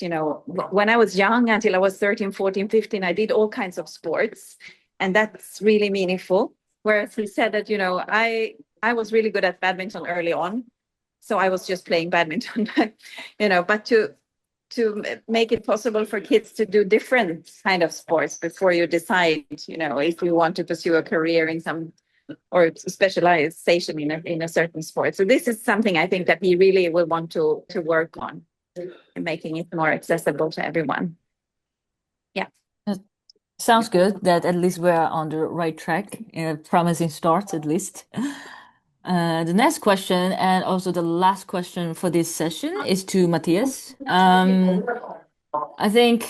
when I was young, until I was 13, 14, 15, I did all kinds of sports, and that's really meaningful. Whereas he said that I was really good at badminton early on, so I was just playing badminton, but to make it possible for kids to do different kind of sports before you decide, if you want to pursue a career in some or specialization in a certain sport. So this is something I think that we really will want to work on, in making it more accessible to everyone. Yeah. Sounds good that at least we're on the right track. Promising starts at least. The next question, and also the last question for this session, is to Matthias. I think,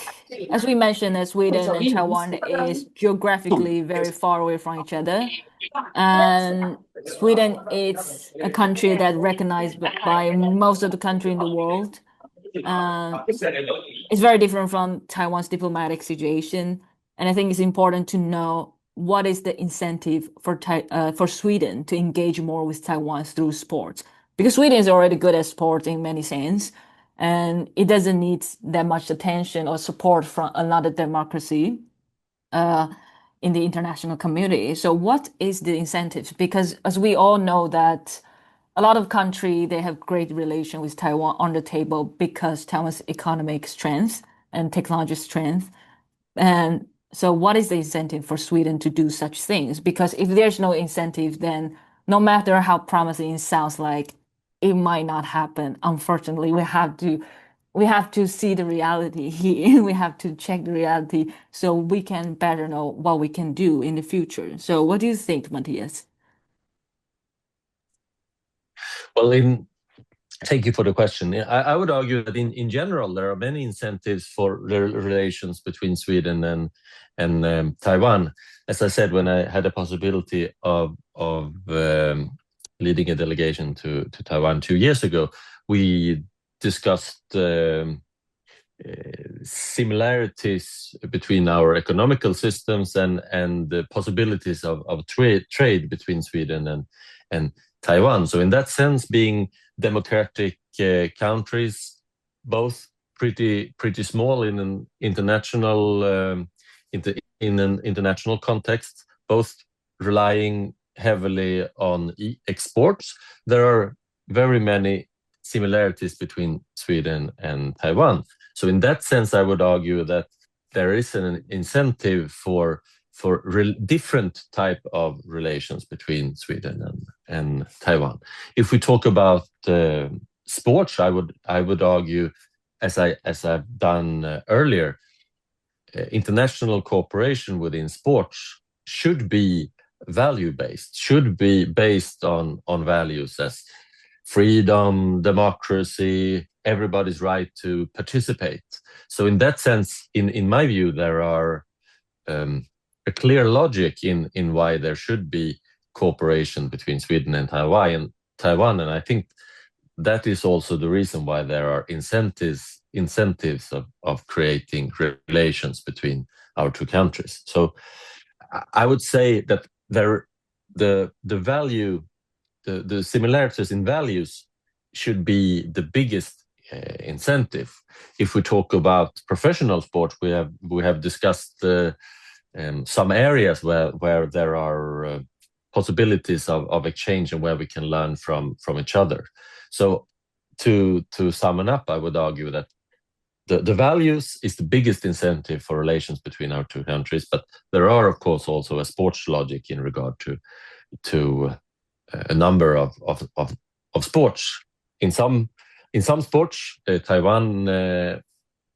as we mentioned, that Sweden and Taiwan is geographically very far away from each other. And Sweden is a country that recognized by most of the country in the world. It's very different from Taiwan's diplomatic situation. And I think it's important to know what is the incentive for Sweden to engage more with Taiwan through sports. Because Sweden is already good at sports in many sense, and it doesn't need that much attention or support from another democracy in the international community. So what is the incentive? Because as we all know that a lot of countries, they have great relation with Taiwan on the table because Taiwan's economic strength and technology strength. And so what is the incentive for Sweden to do such things? Because if there's no incentive, then no matter how promising it sounds like, it might not happen. Unfortunately, we have to see the reality here. We have to check the reality so we can better know what we can do in the future. So what do you think, Matthias? Well, thank you for the question. I would argue that in general, there are many incentives for the relations between Sweden and Taiwan. As I said, when I had the possibility of leading a delegation to Taiwan 2 years ago, we discussed similarities between our economical systems and the possibilities of trade between Sweden and Taiwan. So in that sense, being democratic countries, both pretty small in an international international context, both relying heavily on exports, there are very many similarities between Sweden and Taiwan. So in that sense, I would argue that there is an incentive for different type of relations between Sweden and Taiwan. If we talk about sports, I would argue, as I've done earlier, international cooperation within sports should be value-based, should be based on values as freedom, democracy, everybody's right to participate. So in that sense, in my view, there are a clear logic in why there should be cooperation between Sweden and Taiwan, and I think that is also the reason why there are incentives of creating relations between our two countries. So I would say that the similarities in values should be the biggest incentive. If we talk about professional sport, we have discussed some areas where there are possibilities of exchange and where we can learn from each other. So to sum it up, I would argue that the values is the biggest incentive for relations between our two countries, but there are, of course, also a sports logic in regard to a number of sports. In some sports, Taiwan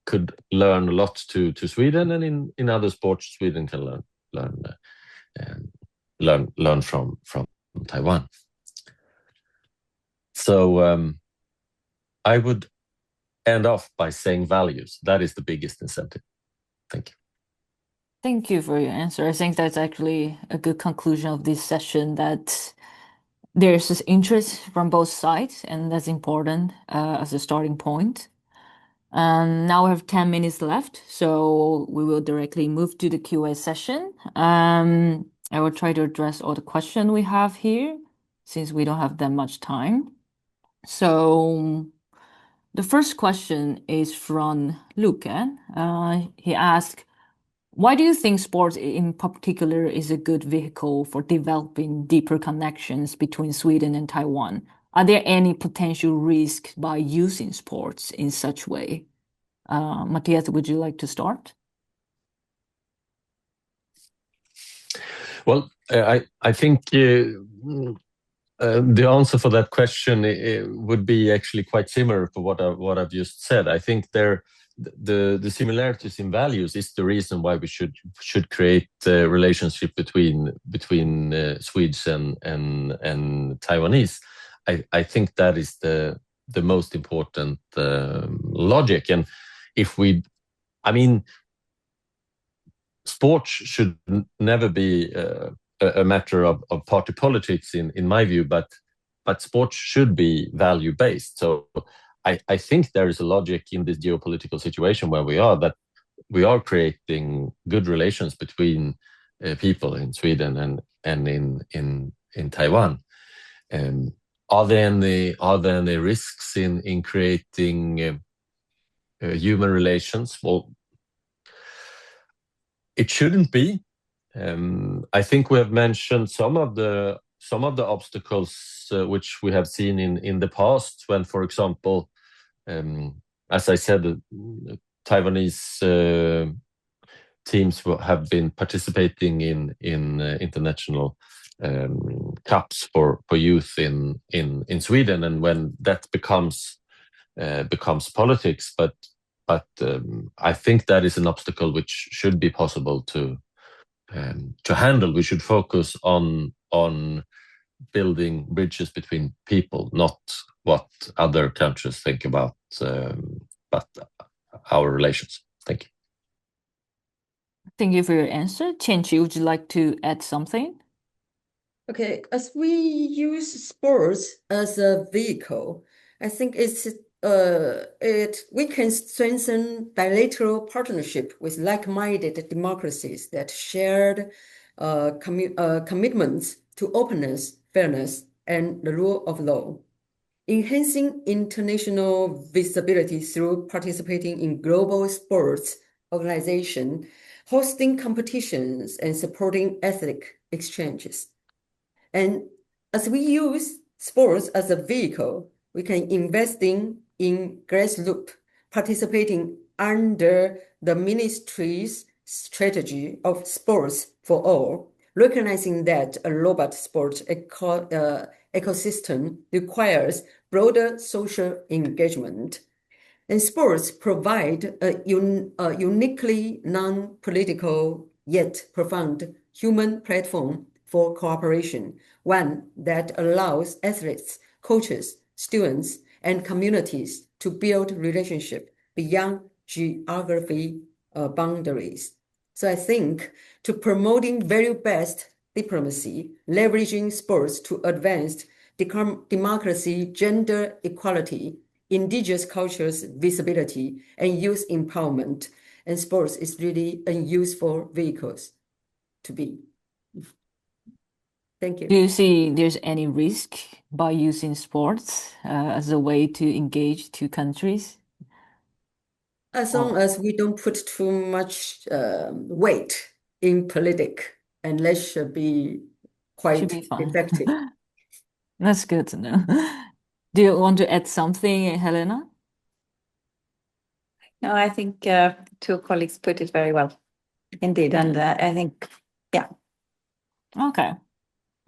could learn a lot to Sweden, and in other sports, Sweden can learn from Taiwan. So I would end off by saying values. That is the biggest incentive. Thank you. Thank you for your answer. I think that's actually a good conclusion of this session, that there's this interest from both sides, and that's important as a starting point. Now we have 10 minutes left, so we will directly move to the Q&A session. I will try to address all the questions we have here, since we don't have that much time. So the first question is from Luca. He asked, why do you think sports in particular is a good vehicle for developing deeper connections between Sweden and Taiwan? Are there any potential risks by using sports in such way? Matthias, would you like to start? Well, I think the answer for that question would be actually quite similar to what I've just said. I think there the similarities in values is the reason why we should create a relationship between Swedes and Taiwanese. I think that is the most important logic. And if we, I mean, sports should never be a matter of party politics in my view, but sports should be value based. So I think there is a logic in this geopolitical situation where we are, that we are creating good relations between people in Sweden and in Taiwan. Are there any risks in creating human relations? Well, it shouldn't be. I think we have mentioned some of the obstacles which we have seen in the past, when, for example, as I said, the Taiwanese teams have been participating in international cups for youth in Sweden, and when that becomes politics, but I think that is an obstacle which should be possible to handle. We should focus on building bridges between people, not what other countries think about our relations. Thank you. Thank you for your answer. Qianqi, would you like to add something? Okay, as we use sports as a vehicle, I think we can strengthen bilateral partnership with like-minded democracies that shared commitments to openness, fairness, and the rule of law. Enhancing international visibility through participating in global sports organizations, hosting competitions, and supporting athletic exchanges. And as we use sports as a vehicle, we can invest in grassroots, participating under the ministry's strategy of sports for all, recognizing that a robust sports ecosystem requires broader social engagement. And sports provide a uniquely non-political yet profound human platform for cooperation, one that allows athletes, coaches, students, and communities to build relationships beyond geography boundaries. So I think to promoting value-based diplomacy, leveraging sports to advance democracy, gender equality, indigenous cultures visibility, and youth empowerment, and sports is really a useful vehicles to be. Thank you. Do you see there's any risk by using sports as a way to engage two countries? As long as we don't put too much weight in politics, and that should be quite Should be fine. effective. That's good to know. Do you want to add something, Helena? No, I think two colleagues put it very well, indeed. And I think, yeah. Okay.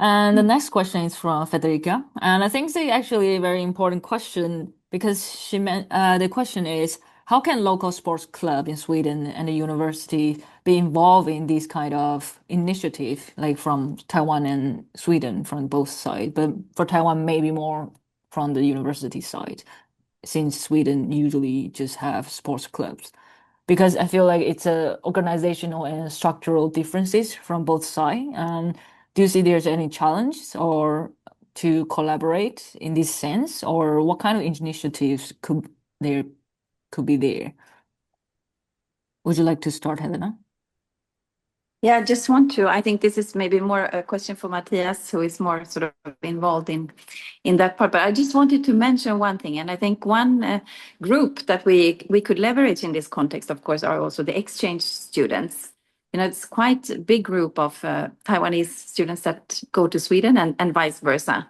And the next question is from Federica. And I think it's actually a very important question, because the question is, how can local sports club in Sweden and the university be involved in these kind of initiative, like from Taiwan and Sweden, from both sides, but for Taiwan maybe more from the university side, since Sweden usually just have sports clubs? Because I feel like it's a organizational and structural differences from both sides. Do you see there's any challenge or to collaborate in this sense, or what kind of initiatives could be there? Would you like to start, Helena? Yeah, I just want to, I think this is maybe more a question for Matthias, who is more sort of involved in that part. But I just wanted to mention one thing. And I think one group that we could leverage in this context, of course, are also the exchange students. You know, it's quite a big group of Taiwanese students that go to Sweden and vice versa.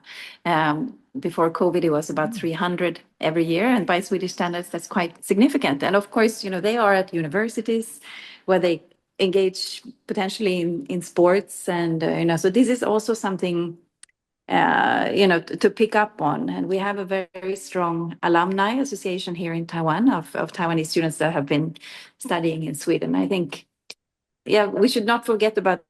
Before COVID, it was about 300 every year. And by Swedish standards, that's quite significant. And of course, you know, they are at universities where they engage potentially in sports. And, you know, so this is also something to pick up on. And we have a very strong alumni association here in Taiwan of Taiwanese students that have been studying in Sweden. I think, we should not forget about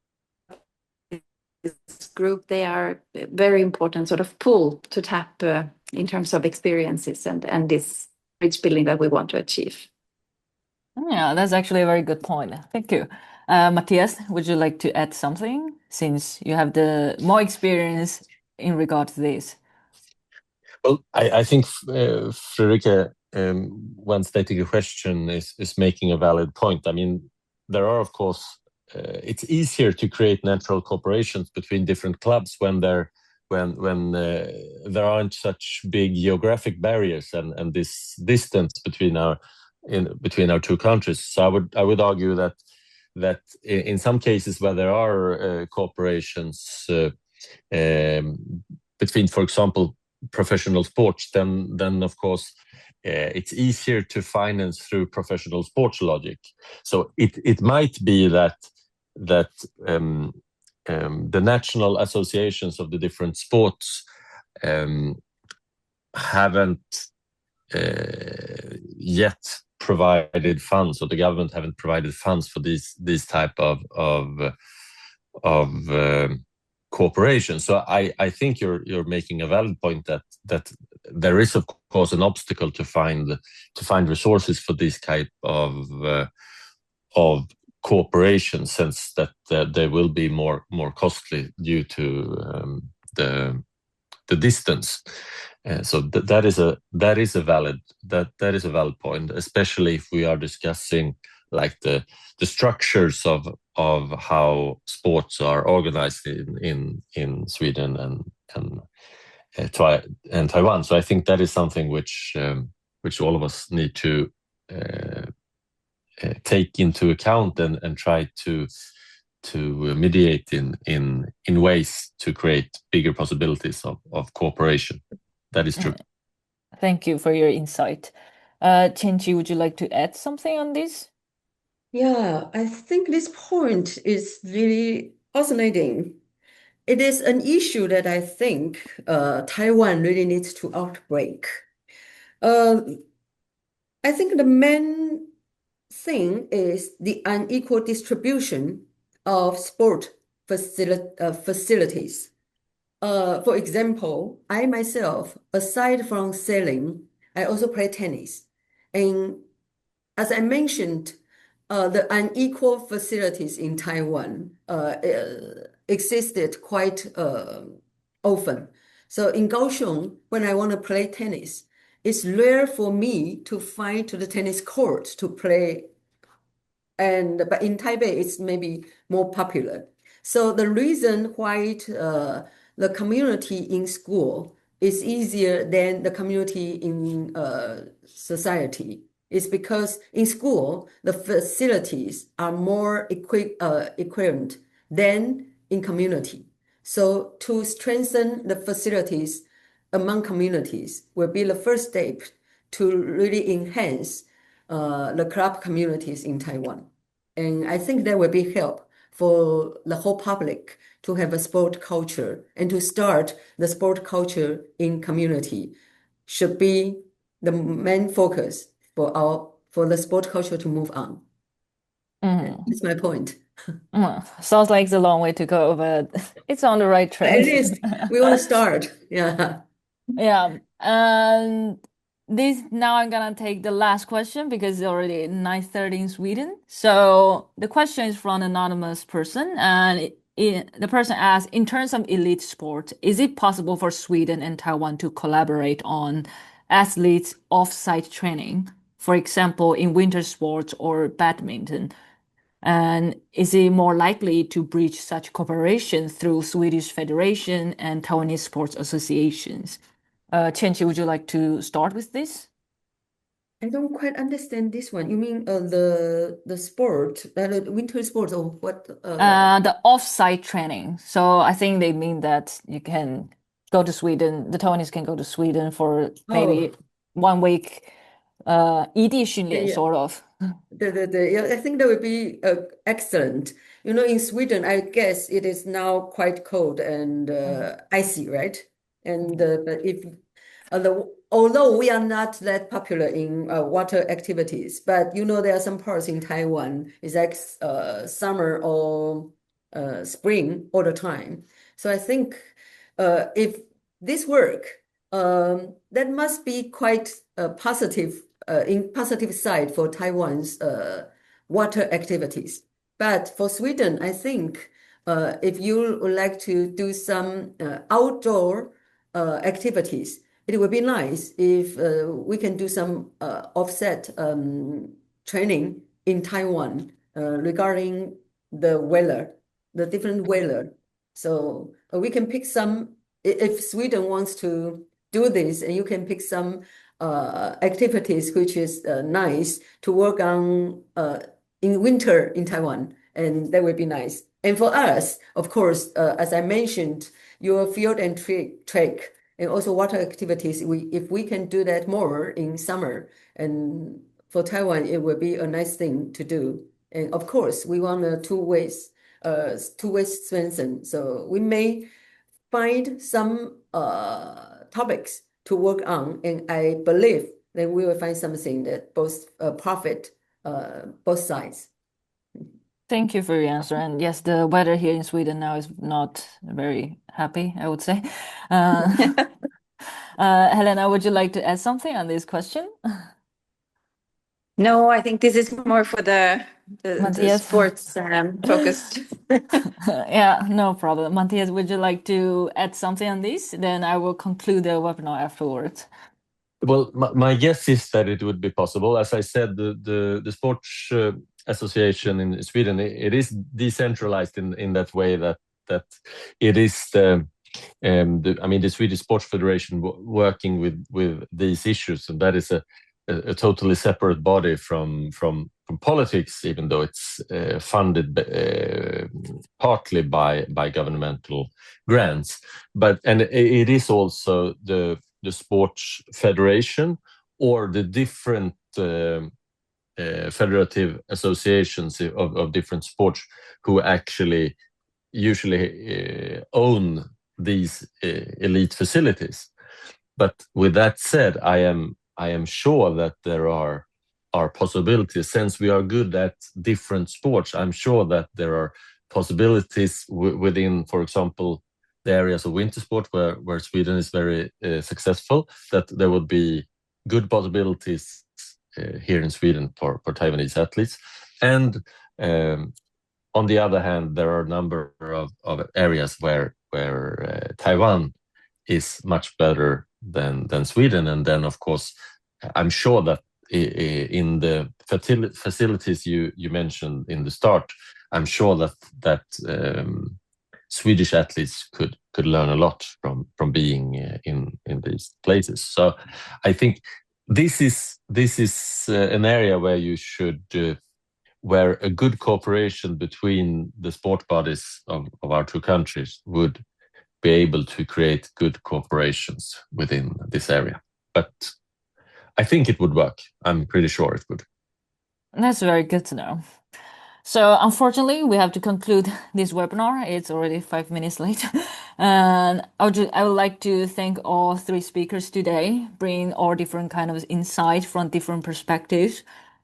this group. They are a very important sort of pool to tap in terms of experiences and this bridge building that we want to achieve. Yeah, that's actually a very good point. Thank you. Matthias, would you like to add something since you have the more experience in regard to this? Well, I think Frederica, when stating a question, is making a valid point. I mean, there are, of course, it's easier to create natural cooperations between different clubs when there aren't such big geographic barriers and this distance between our two countries. So I would argue that in some cases where there are cooperations between, for example, professional sports, then of course it's easier to finance through professional sports logic. So it might be that the national associations of the different sports haven't yet provided funds, or the government haven't provided funds for these type of cooperation. So I think you're making a valid point that there is, of course, an obstacle to find resources for this type of cooperation, since that they will be more costly due to the distance. So that is a valid point, especially if we are discussing like the structures of how sports are organized in Sweden and Taiwan. So I think that is something which all of us need to take into account and try to mediate in ways to create bigger possibilities of cooperation. That is true. Thank you for your insight. Chenchi, would you like to add something on this? Yeah, I think this point is really fascinating. It is an issue that I think Taiwan really needs to outbreak. I think the main thing is the unequal distribution of sport facilities. For example, I myself, aside from sailing, I also play tennis. And as I mentioned, the unequal facilities in Taiwan existed quite often. So in Kaohsiung, when I want to play tennis, it's rare for me to find to the tennis court to play. But in Taipei, it's maybe more popular. So the reason why the community in school is easier than the community in society is because in school, the facilities are more equivalent than in community. So to strengthen the facilities among communities will be the first step to really enhance the club communities in Taiwan. And I think that will be help for the whole public to have a sport culture, and to start the sport culture in community should be the main focus for the sport culture to move on. That's my point. Sounds like it's a long way to go, but it's on the right track. At least we want to start. Yeah. Yeah. And now I'm gonna take the last question because it's already 9:30 in Sweden. So the question is from an anonymous person, and the person asks, in terms of elite sport, is it possible for Sweden and Taiwan to collaborate on athletes off-site training, for example, in winter sports or badminton? And is it more likely to breach such cooperation through Swedish Federation and Taiwanese sports associations? Chenchi, would you like to start with this? I don't quite understand this one. You mean the sport, the winter sports, or what? The off-site training. So I think they mean that you can go to Sweden, the Taiwanese can go to Sweden for maybe 1 week, 异地训练 Yeah. sort of. Yeah, I think that would be excellent. You know, in Sweden, I guess it is now quite cold and icy, right? And but if although we are not that popular in water activities, but you know there are some parts in Taiwan it's like summer or spring all the time. So I think if this work, that must be quite positive in positive side for Taiwan's water activities. But for Sweden, I think if you would like to do some outdoor activities, it would be nice if we can do some offset training in Taiwan regarding the weather, the different weather. So we can pick some, if Sweden wants to do this, and you can pick some activities which is nice to work on in winter in Taiwan, and that would be nice. And for us, of course, as I mentioned, your field and track and also water activities, if we can do that more in summer, and for Taiwan, it would be a nice thing to do. And of course, we want a two-way strengthen. So we may find some topics to work on, and I believe that we will find something that both profit both sides. Thank you for your answer. And yes, the weather here in Sweden now is not very happy, I would say. Helena, would you like to add something on this question? No, I think this is more for the Matthias? sports focused. Yeah, no problem. Matthias, would you like to add something on this? Then I will conclude the webinar afterwards. Well, my guess is that it would be possible. As I said, the sports association in Sweden, it is decentralized in that way that it is the Swedish Sports Federation working with these issues, and that is a totally separate body from politics, even though it's funded partly by governmental grants. And it is also the sports federation or the different federative associations of different sports who actually usually own these elite facilities. But with that said, I am sure that there are possibilities. Since we are good at different sports, I'm sure that there are possibilities within, for example, the areas of winter sport where Sweden is very successful, that there would be good possibilities here in Sweden for Taiwanese athletes. And on the other hand, there are a number of areas where Taiwan is much better than Sweden. And then, of course, I'm sure that in the facilities you mentioned in the start, I'm sure that Swedish athletes could learn a lot from being in these places. So I think this is an area where you should where a good cooperation between the sport bodies of our two countries would be able to create good cooperations within this area. But I think it would work. I'm pretty sure it would. That's very good to know. So unfortunately, we have to conclude this webinar. It's already 5 minutes late. And I would like to thank all three speakers today, bringing all different kind of insight from different perspectives.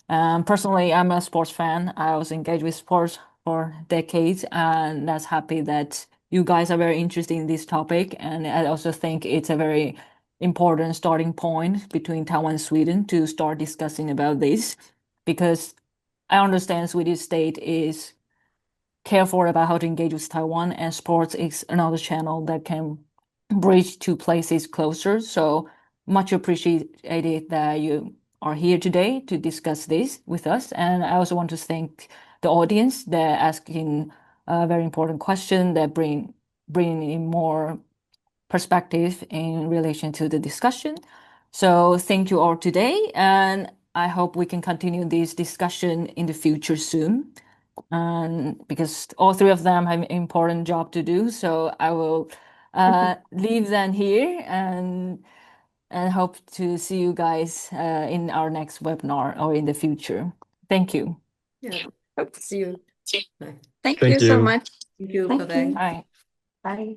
Personally, I'm a sports fan. I was engaged with sports for decades, and that's happy that you guys are very interested in this topic. And I also think it's a very important starting point between Taiwan and Sweden to start discussing about this, because I understand Swedish state is careful about how to engage with Taiwan, and sports is another channel that can bridge two places closer. So much appreciated that you are here today to discuss this with us. And I also want to thank the audience that asking a very important question that bring in more perspective in relation to the discussion. So thank you all today, and I hope we can continue this discussion in the future soon. And because all three of them have an important job to do, so I will leave them here and hope to see you guys in our next webinar or in the future. Thank you. Yeah. Oops. See you. Bye. Thank Thank you so you. much. Thank you. Thank Bye-bye. you. Bye. Bye.